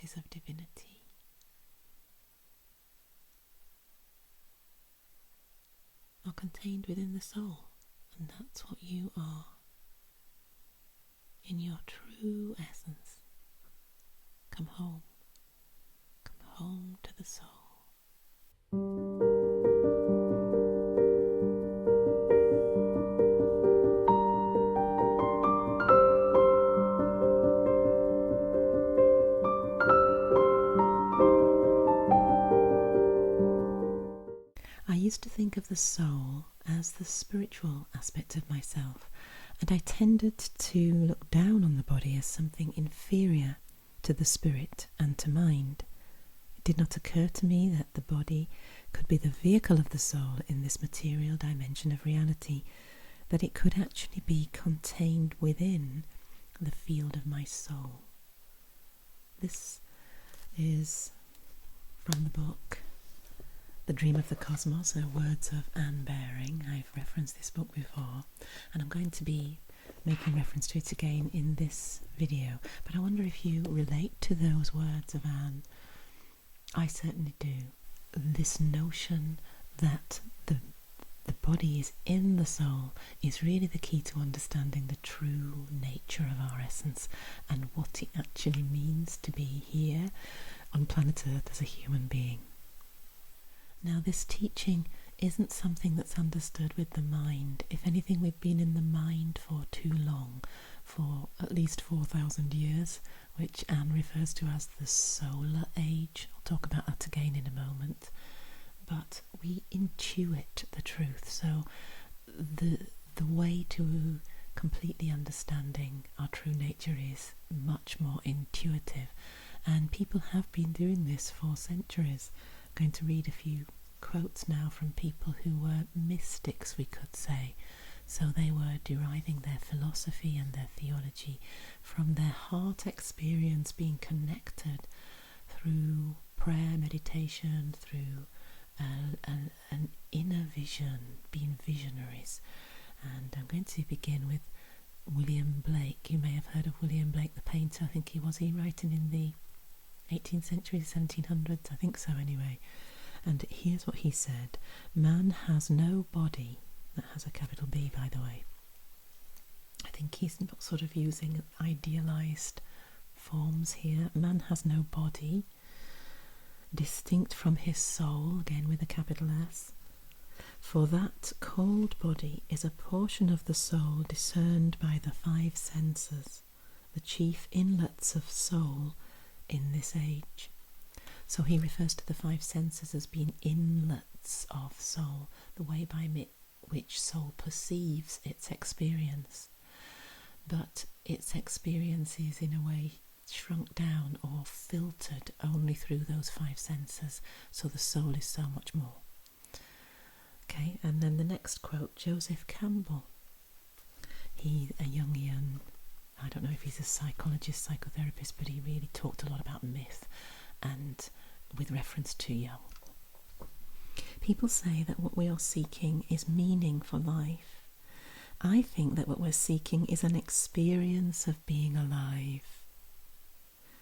qualities of divinity. Are contained within the soul, and that's what you are in your true essence. Come home to the soul. I used to think of the soul as the spiritual aspect of myself, and I tended to look down on the body as something inferior to the spirit and to mind. It did not occur to me that the body could be the vehicle of the soul in this material dimension of reality, that it could actually be contained within the field of my soul. This is from the book The Dream of the Cosmos, or Words of Anne Baring. I've referenced this book before, and I'm going to be making reference to it again in this video. But I wonder if you relate to those words of Anne. I certainly do. This notion that the body is in the soul is really the key to understanding the true nature of our essence and what it actually means to be here on planet Earth as a human being. Now, this teaching isn't something that's understood with the mind. If anything, we've been in the mind for too long, for at least 4,000 years, which Anne refers to as the solar age. I'll talk about that again in a moment. But we intuit the truth, so the way to completely understanding our true nature is much more intuitive, and people have been doing this for centuries. I'm going to read a few quotes now from people who were mystics, we could say. So they were deriving their philosophy and their theology from their heart experience, being connected through prayer, meditation, through an inner vision, being visionaries. And I'm going to begin with William Blake. You may have heard of William Blake, the painter. I think he writing in the 18th century, 1700s? I think so anyway. And here's what he said: man has no body. That has a capital B, by the way. I think he's not sort of using idealized forms here. Man has no body, distinct from his soul, again with a capital S. For that called body is a portion of the soul discerned by the five senses, the chief inlets of soul in this age. So he refers to the five senses as being inlets of soul, the way by which soul perceives its experience. But its experience is in a way shrunk down or filtered only through those five senses, so the soul is so much more. Okay, and then the next quote, Joseph Campbell. He's a Jungian, I don't know if he's a psychologist, psychotherapist, but he really talked a lot about myth and with reference to Jung. People say that what we are seeking is meaning for life. I think that what we're seeking is an experience of being alive,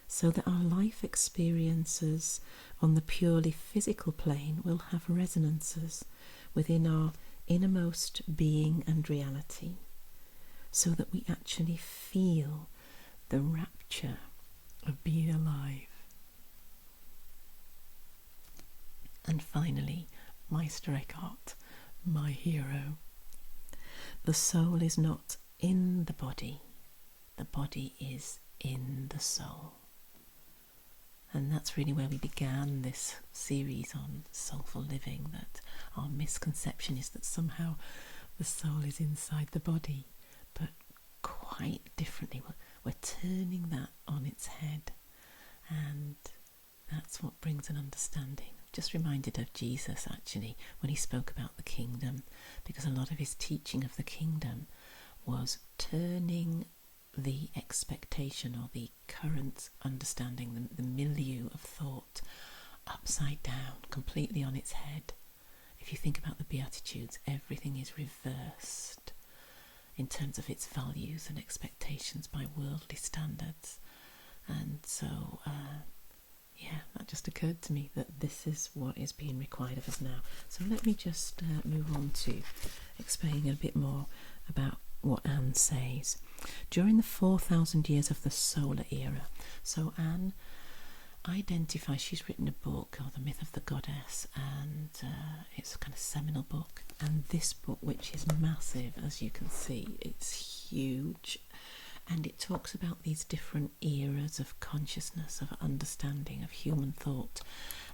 so that our life experiences on the purely physical plane will have resonances within our innermost being and reality, so that we actually feel the rapture of being alive. And finally, Meister Eckhart, my hero. The soul is not in the body is in the soul. And that's really where we began this series on soulful living, that our misconception is that somehow the soul is inside the body, but quite differently. We're turning that on its head, and that's what brings an understanding. Just reminded of Jesus, actually, when he spoke about the kingdom, because a lot of his teaching of the kingdom was turning the expectation or the current understanding, the milieu of thought, upside down, completely on its head. If you think about the Beatitudes, everything is reversed in terms of its values and expectations by worldly standards. And so just occurred to me, that this is what is being required of us now. So let me just move on to explaining a bit more about what Anne says. During the 4,000 years of the solar era, so Anne identifies, she's written a book called The Myth of the Goddess, and it's a kind of seminal book. And this book, which is massive, as you can see, it's huge, and it talks about these different eras of consciousness, of understanding, of human thought.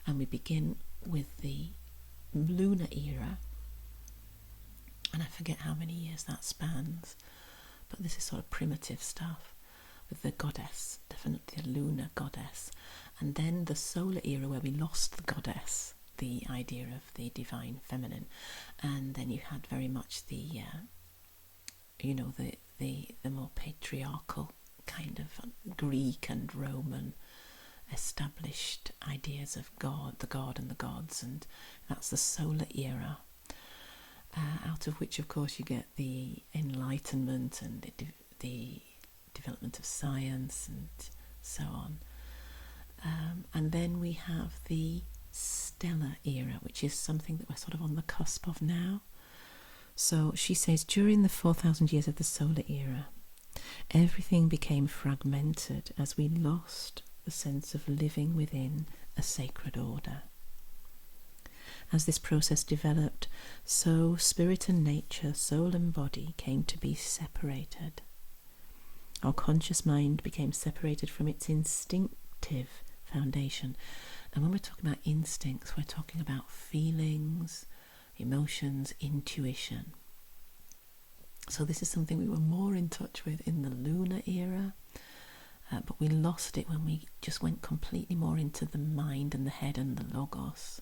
And we begin with the lunar era, and I forget how many years that spans, but this is sort of primitive stuff with the goddess, definitely a lunar goddess. And then the solar era, where we lost the goddess, the idea of the divine feminine, and then you had very much the the more patriarchal kind of Greek and Roman established ideas of God, the god and the gods, and that's the solar era, out of which of course you get the Enlightenment and the development of science and so on. And then we have the stellar era, which is something that we're sort of on the cusp of now. So she says, during the 4,000 years of the solar era, everything became fragmented as we lost the sense of living within a sacred order. As this process developed, so spirit and nature, soul and body came to be separated. Our conscious mind became separated from its instinctive foundation. And when we're talking about instincts, we're talking about feelings, emotions, intuition. So this is something we were more in touch with in the lunar era, but we lost it when we just went completely more into the mind and the head and the logos.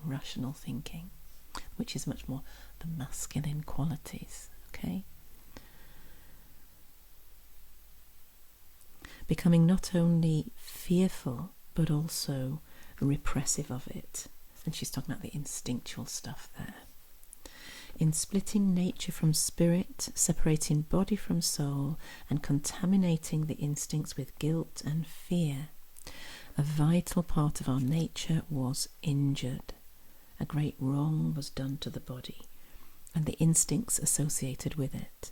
Rational thinking, which is much more the masculine qualities, okay? Becoming not only fearful, but also repressive of it. And she's talking about the instinctual stuff there. In splitting nature from spirit, separating body from soul, and contaminating the instincts with guilt and fear, a vital part of our nature was injured. A great wrong was done to the body and the instincts associated with it.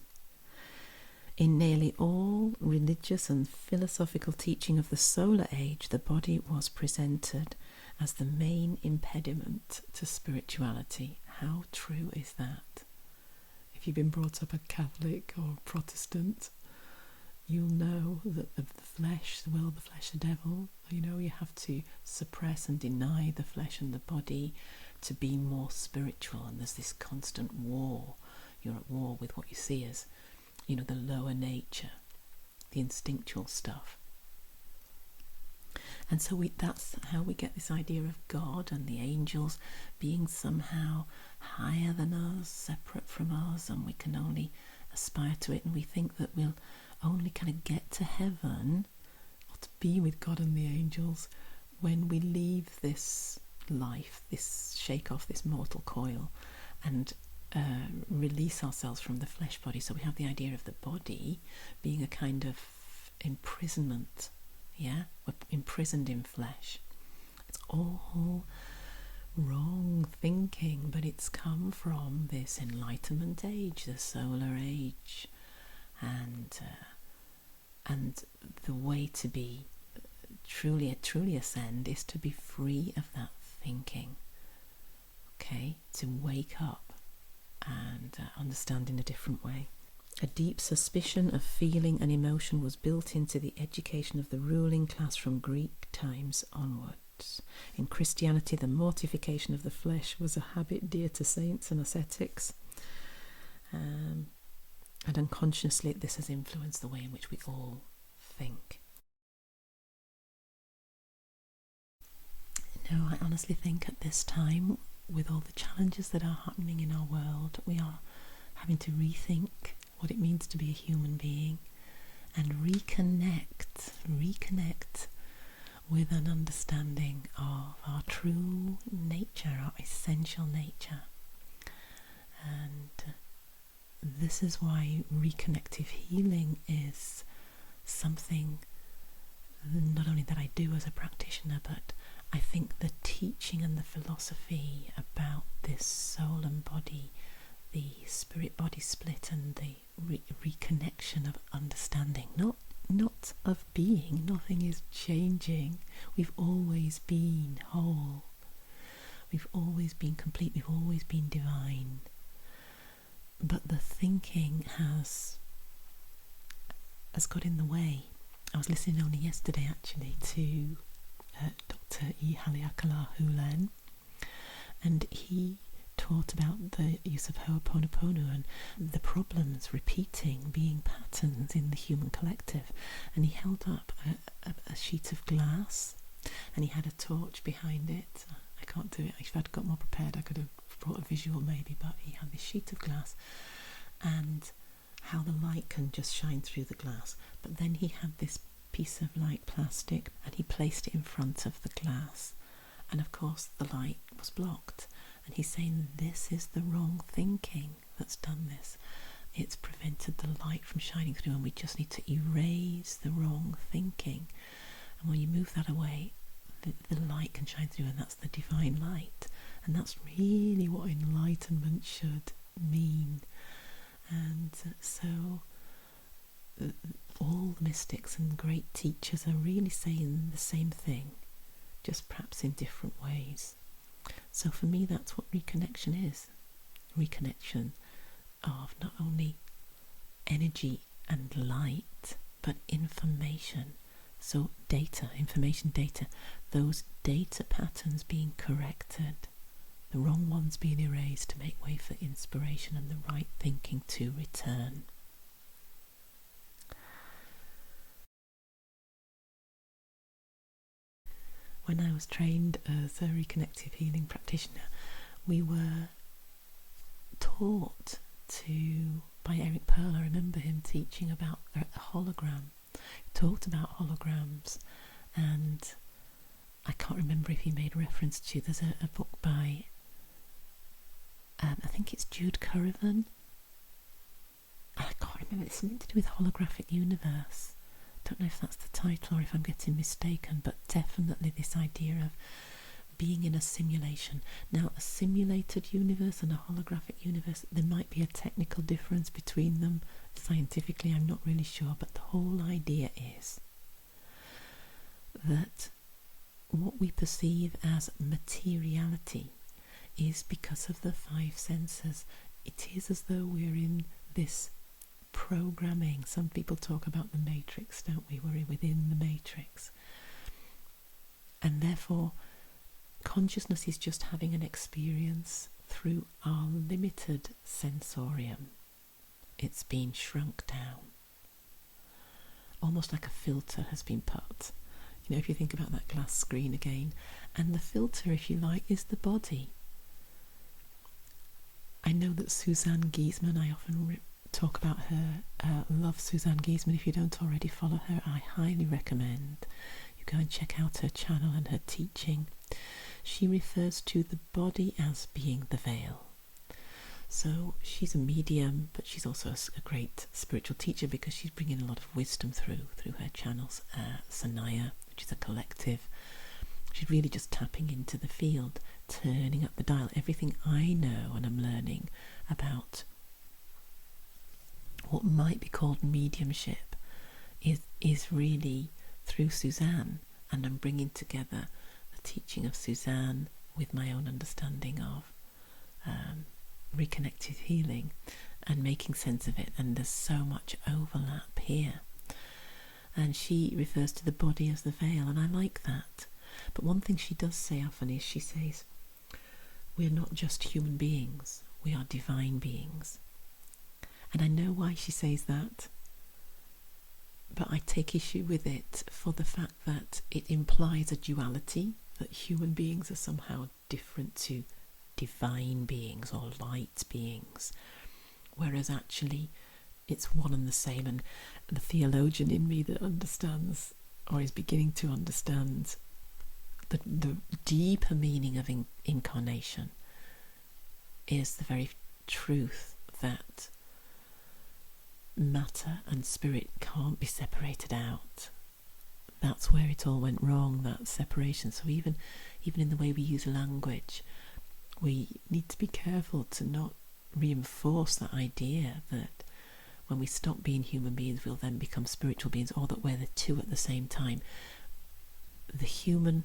In nearly all religious and philosophical teaching of the solar age, the body was presented as the main impediment to spirituality. How true is that? If you've been brought up a Catholic or Protestant, you'll know that the flesh, the will, the flesh, the devil, you have to suppress and deny the flesh and the body to be more spiritual. And there's this constant war. You're at war with what you see as, the lower nature, the instinctual stuff. And so that's how we get this idea of God and the angels being somehow higher than us, separate from us, and we can only aspire to it. And we think that we'll only kind of get to heaven or to be with God and the angels when we leave this life, shake off this mortal coil and release ourselves from the flesh body. So we have the idea of the body being a kind of imprisonment. We're imprisoned in flesh. It's all wrong thinking, but it's come from this Enlightenment age, the solar age, and the way to be truly ascend is to be free of that thinking. Okay, to wake up and understand in a different way. A deep suspicion of feeling and emotion was built into the education of the ruling class from Greek times onwards. In Christianity, the mortification of the flesh was a habit dear to saints and ascetics. And unconsciously, this has influenced the way in which we all think. I honestly think at this time, with all the challenges that are happening in our world, we are having to rethink what it means to be a human being and reconnect with an understanding of our true nature, our essential nature. And this is why reconnective healing is something not only that I I do as a practitioner, but I think the teaching and the philosophy about this soul and body, the spirit-body split, and the reconnection of understanding, not of being. Nothing is changing. We've always been whole. We've always been complete. We've always been divine. But the thinking has got in the way. I was listening only yesterday, actually, to Dr. E. Haleakala Hulen, and he taught about the use of Ho'oponopono and the problems repeating being patterns in the human collective. And he held up a sheet of glass, and he had a torch behind it. I can't do it. If I'd got more prepared, I could have brought a visual maybe, but he had this sheet of glass and how the light can just shine through the glass. But then he had this piece of light plastic, and he placed it in front of the glass, and of course the light was blocked. And he's saying this is the wrong thinking that's done this. It's prevented the light from shining through, and we just need to erase the wrong thinking. And when you move that away, the light can shine through, and that's the divine light. And that's really what enlightenment should mean. And so all the mystics and great teachers are really saying the same thing, just perhaps in different ways. So for me, that's what reconnection is. Reconnection of not only energy and light, but information. So data, information data, those data patterns being corrected, the wrong ones being erased to make way for inspiration and the right thinking to return. When I was trained as a Reconnective Healing Practitioner, we were taught by Eric Pearl. I remember him teaching about a hologram. He talked about holograms, and I can't remember if he made reference to, there's a book by, I think it's Jude Currivan. I can't remember, it's something to do with holographic universe. Don't know if that's the title or if I'm getting mistaken, but definitely this idea of being in a simulation. Now, a simulated universe and a holographic universe, there might be a technical difference between them. Scientifically, I'm not really sure, but the whole idea is that what we perceive as materiality is because of the five senses. It is as though we're in this programming. Some people talk about the matrix, don't we? We're within the matrix. And therefore, consciousness is just having an experience through our limited sensorium. It's been shrunk down. Almost like a filter has been put. You know, if you think about that glass screen again. And the filter, if you like, is the body. I know that Suzanne Giesman, I often talk about her, love Suzanne Giesman. If you don't already follow her, I highly recommend you go and check out her channel and her teaching. She refers to the body as being the veil. So she's a medium, but she's also a great spiritual teacher because she's bringing a lot of wisdom through her channels. Sanaya, which is a collective. She's really just tapping into the field, turning up the dial. Everything I know and I'm learning about what might be called mediumship is really through Suzanne, and I'm bringing together the teaching of Suzanne with my own understanding of reconnective healing and making sense of it. And there's so much overlap here, and she refers to the body as the veil, and I like that. But one thing she does say often is she says we're not just human beings, we are divine beings. And I know why she says that, but I take issue with it for the fact that it implies a duality, that human beings are somehow different to divine beings or light beings, whereas actually it's one and the same. And the theologian in me that understands, or is beginning to understand, the deeper meaning of incarnation is the very truth that matter and spirit can't be separated out, that's where it all went wrong, that separation. So even in the way we use language, we need to be careful to not reinforce that idea that when we stop being human beings, we'll then become spiritual beings, or that we're the two at the same time. The human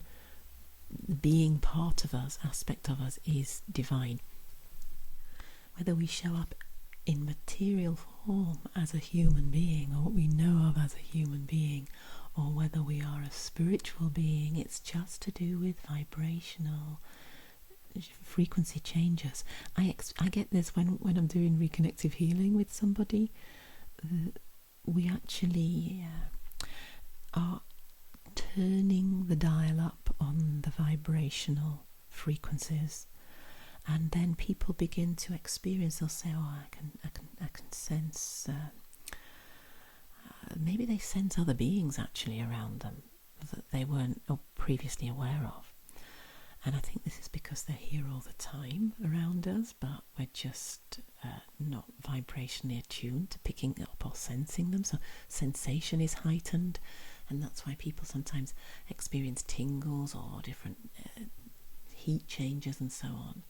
being part of us, aspect of us, is divine. Whether we show up in material form as a human being, or what we know of as a human being, or whether we are a spiritual being, it's just to do with vibrational frequency changes. I get this when I'm doing reconnective healing with somebody. We actually are turning the dial up on the vibrational frequencies, and then people begin to experience. They'll say, "Oh, I can sense." Maybe they sense other beings actually around them that they weren't previously aware of. And I think this is because they're here all the time around us, but we're just not vibrationally attuned to picking up or sensing them. So sensation is heightened, and that's why people sometimes experience tingles or different heat changes and so on,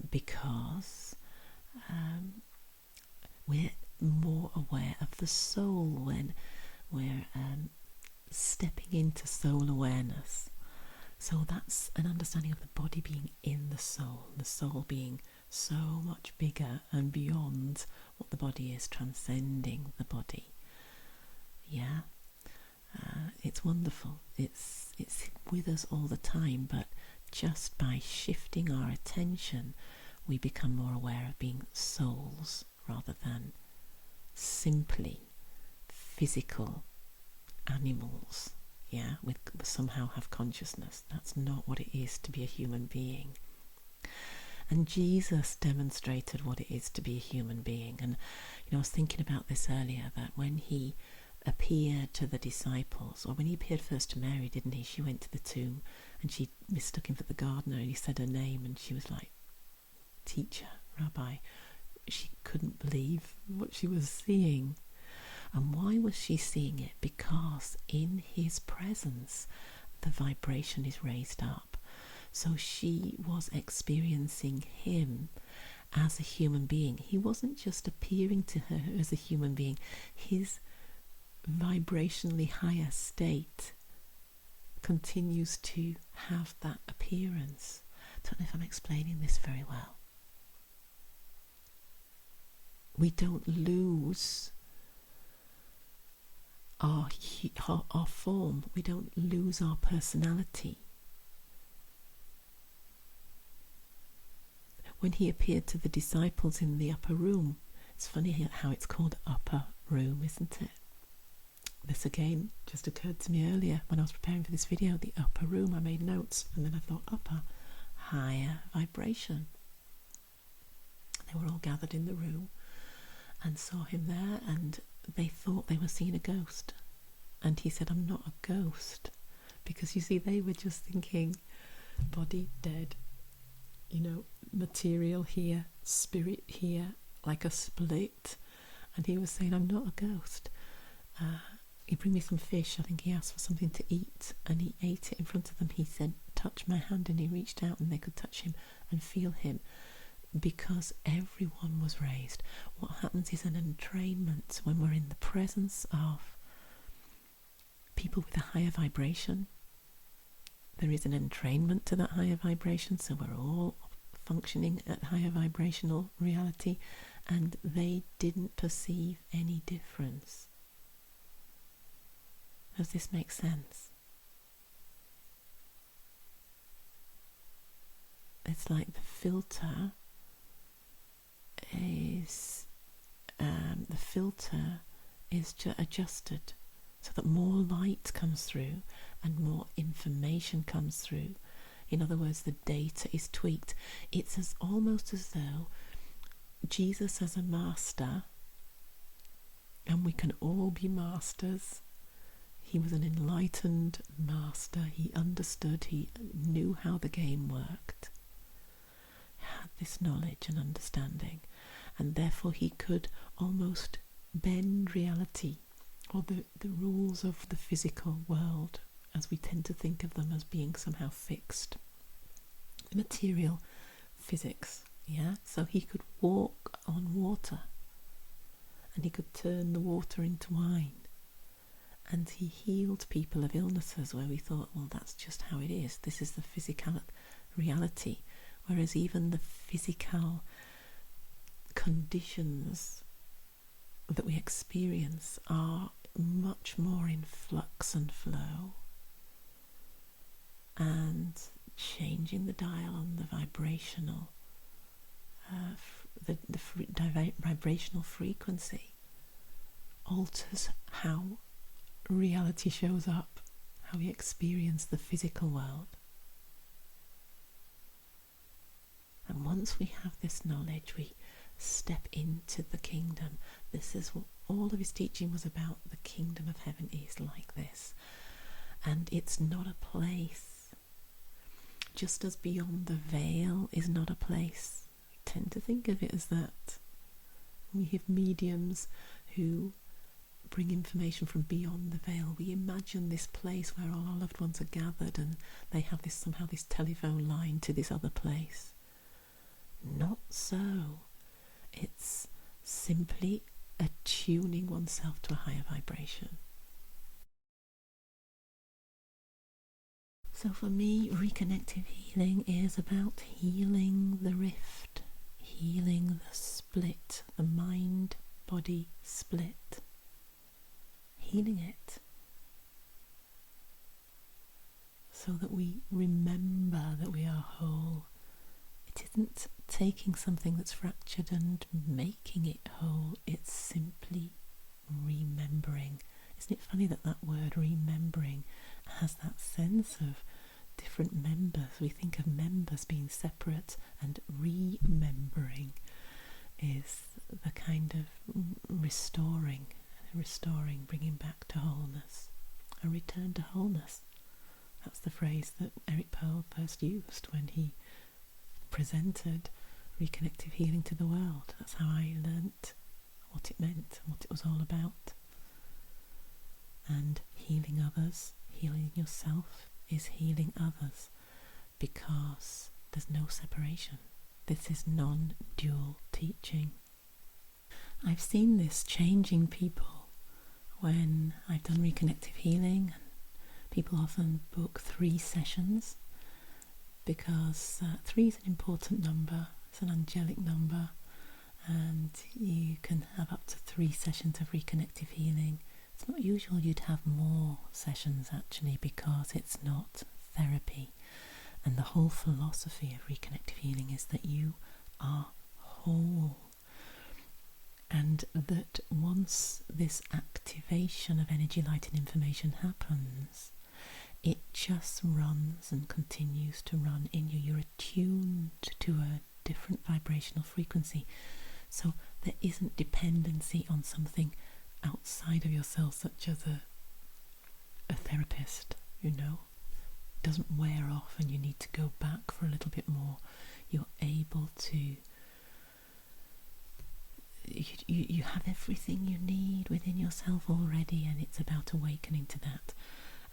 because we're more aware of the soul when we're stepping into soul awareness. So that's an understanding of the body being in the soul being so much bigger and beyond what the body is, transcending the body. Yeah, it's wonderful. It's with us all the time, but just by shifting our attention, we become more aware of being souls rather than simply physical animals. Yeah, with somehow have consciousness. That's not what it is to be a human being. And Jesus demonstrated what it is to be a human being. And I was thinking about this earlier, that when he appeared to the disciples, or when he appeared first to Mary, didn't he? She went to the tomb and she mistook him for the gardener, and he said her name, and she was like, "Teacher, Rabbi." She couldn't believe what she was seeing. And why was she seeing it? Because in his presence, the vibration is raised up. So she was experiencing him as a human being. He wasn't just appearing to her as a human being. His vibrationally higher state continues to have that appearance. I don't know if I'm explaining this very well. We don't lose our form. We don't lose our personality. When he appeared to the disciples in the upper room, it's funny how it's called upper room, isn't it? This again just occurred to me earlier when I was preparing for this video. The upper room, I made notes, and then I thought upper, higher vibration. They were all gathered in the room and saw him there, and they thought they were seeing a ghost. And he said, "I'm not a ghost." Because you see, they were just thinking body dead, material here, spirit here, like a split. And he was saying, "I'm not a ghost." He bring me some fish. I think he asked for something to eat, and he ate it in front of them. He said, "Touch my hand," and he reached out and they could touch him and feel him, because everyone was raised. What happens is an entrainment when we're in the presence of people with a higher vibration. There is an entrainment to that higher vibration, so we're all functioning at higher vibrational reality, and they didn't perceive any difference. Does this make sense? It's like the filter is adjusted so that more light comes through and more information comes through. In other words, the data is tweaked. It's almost as though Jesus as a master, and we can all be masters. He was an enlightened master. He understood, he knew how the game worked, had this knowledge and understanding, and therefore he could almost bend reality or the rules of the physical world, as we tend to think of them as being somehow fixed. Material physics, yeah? So he could walk on water, and he could turn the water into wine. And he healed people of illnesses where we thought, well, that's just how it is. This is the physical reality. Whereas even the physical conditions that we experience are much more in flux and flow, and changing the dial on the vibrational vibrational frequency alters how reality shows up, how we experience the physical world. And once we have this knowledge, we step into the kingdom. This is what all of his teaching was about. The kingdom of heaven is like this. And it's not a place. Just as beyond the veil is not a place. We tend to think of it as that. We have mediums who bring information from beyond the veil. We imagine this place where all our loved ones are gathered and they have this somehow this telephone line to this other place. Not so. It's simply attuning oneself to a higher vibration. So for me, reconnective healing is about healing the rift, healing the split, the mind-body split. Healing it so that we remember that we are whole. It isn't taking something that's fractured and making it whole, it's simply remembering. Isn't it funny that that word remembering has that sense of different members? We think of members being separate, and remembering is the kind of restoring, bringing back to wholeness, a return to wholeness. That's the phrase that Eric Pearl first used when he presented reconnective healing to the world. That's how I learnt what it meant and what it was all about. And healing others, healing yourself, is healing others, because there's no separation. This is non-dual teaching. I've seen this changing people when I've done reconnective healing, and people often book 3 sessions because 3 is an important number. It's an angelic number, and you can have up to 3 sessions of reconnective healing. It's not usual you'd have more sessions actually, because it's not therapy. And the whole philosophy of reconnective healing is that you are whole, and that once this activation of energy, light and information happens, it just runs and continues to run in you. You're attuned to a different vibrational frequency, so there isn't dependency on something outside of yourself, such as a therapist, It doesn't wear off and you need to go back for a little bit more. You're able to, you have everything you need within yourself already, and it's about awakening to that.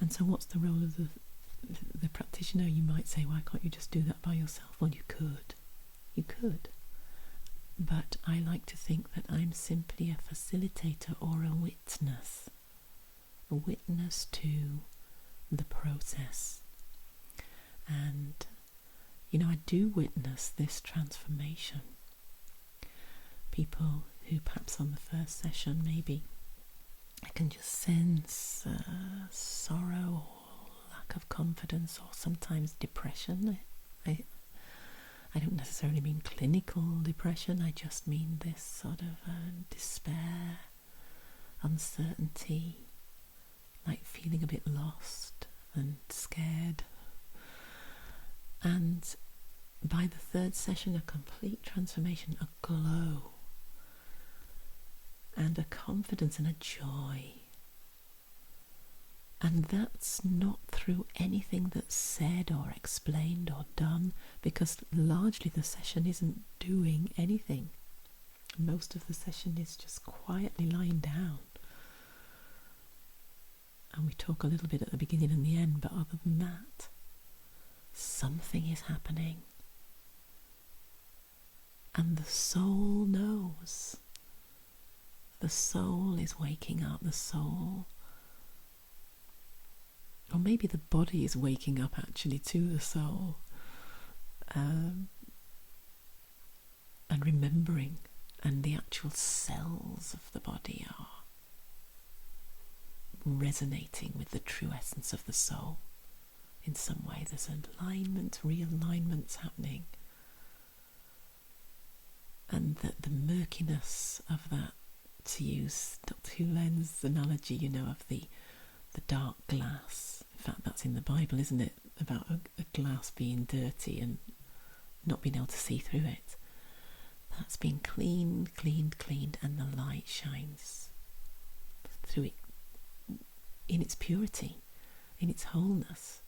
And so what's the role of the practitioner? You might say, why can't you just do that by yourself? Well, you could. But I like to think that I'm simply a facilitator or a witness to the process. And, I do witness this transformation. People who perhaps on the first session, maybe I can just sense sorrow or lack of confidence, or sometimes depression. I don't necessarily mean clinical depression, I just mean this sort of despair, uncertainty, like feeling a bit lost and scared. And by the 3rd session, a complete transformation, a glow, and a confidence and a joy. And that's not through anything that's said or explained or done, because largely the session isn't doing anything. Most of the session is just quietly lying down And we talk a little bit at the beginning and the end, but other than that, something is happening. And the soul knows. The soul is waking up. The soul, or maybe the body is waking up actually to the soul, and remembering, and the actual cells of the body are resonating with the true essence of the soul. In some way there's alignment, realignments happening, and that the murkiness of that, to use Dr. Hulen's analogy, of the dark glass. In fact, that's in the Bible, isn't it? About a glass being dirty and not being able to see through it. That's been cleaned, and the light shines through it in its purity, in its wholeness.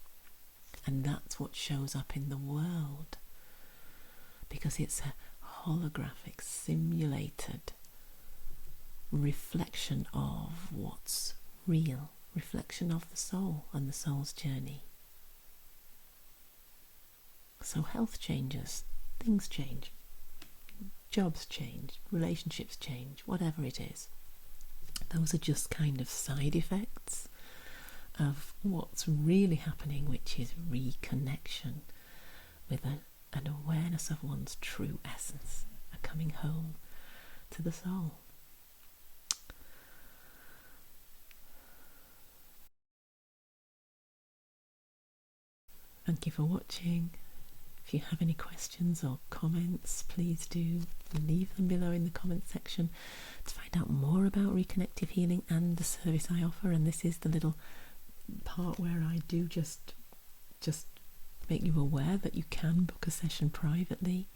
And that's what shows up in the world, because it's a holographic, simulated reflection of what's real, reflection of the soul and the soul's journey. So health changes, things change, jobs change, relationships change, whatever it is. Those are just kind of side effects of what's really happening, which is reconnection with an awareness of one's true essence, a coming home to the soul. Thank you for watching. If you have any questions or comments, please do leave them below in the comment section. To find out more about Reconnective Healing and the service I offer, and this is the little part where I do just make you aware that you can book a session privately,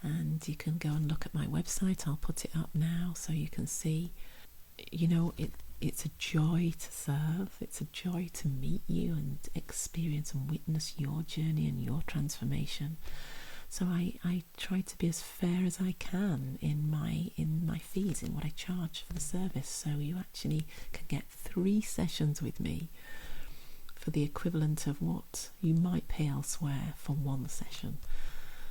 and you can go and look at my website. I'll put it up now so you can see. It's a joy to serve. It's a joy to meet you and experience and witness your journey and your transformation. So I try to be as fair as I can in my fees, in what I charge for the service. So you actually can get 3 sessions with me for the equivalent of what you might pay elsewhere for 1 session.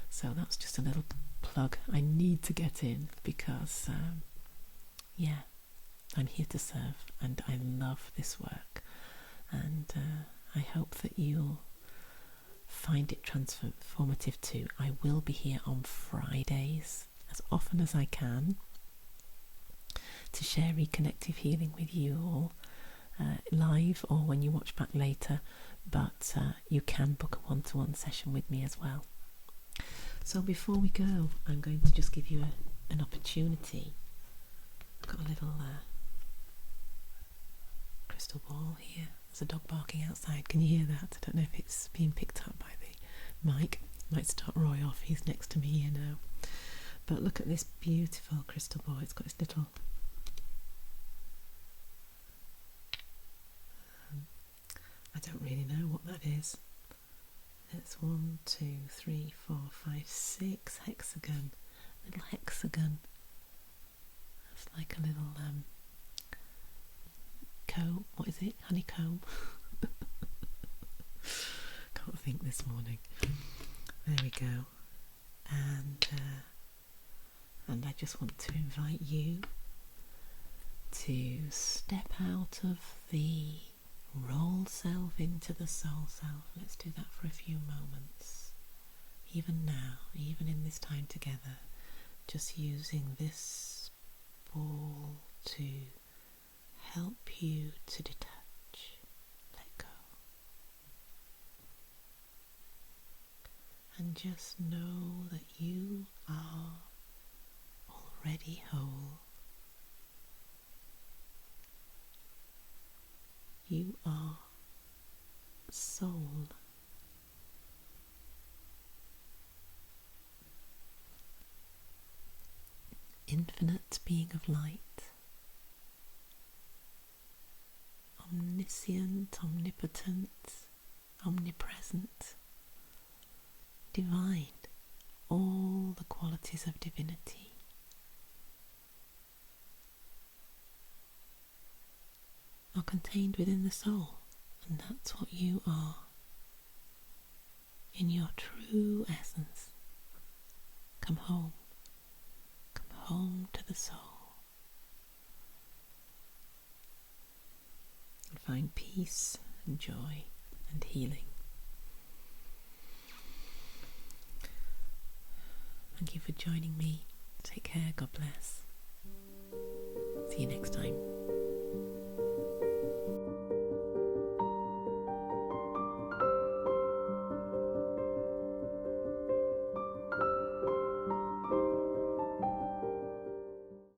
So that's just a little plug I need to get in, because I'm here to serve, and I love this work, and I hope that you'll find it transformative too. I will be here on Fridays as often as I can to share Reconnective Healing with you all, live or when you watch back later, but you can book a one-to-one session with me as well. So before we go, I'm going to just give you an opportunity. I've got a little crystal ball here. There's a dog barking outside. Can you hear that? I don't know if it's being picked up by the mic. Might start Roy off. He's next to me here now. But look at this beautiful crystal ball. It's got this little I don't really know what that is. It's 1, 2, 3, 4, 5, 6 hexagon. Little hexagon. It's like a little comb. What is it? Honeycomb. Can't think this morning. There we go. And I just want to invite you to step out of the role self into the soul self. Let's do that for a few moments. Even now, even in this time together, just using this ball to help you to detach, let go, and just know that you are already whole. You are soul. Infinite being of light. Omniscient, omnipotent, omnipresent, divine, all the qualities of divinity. are contained within the soul, and that's what you are in your true essence. Come home. Come home to the soul. And find peace and joy and healing. Thank you for joining me. Take care. God bless. See you next time.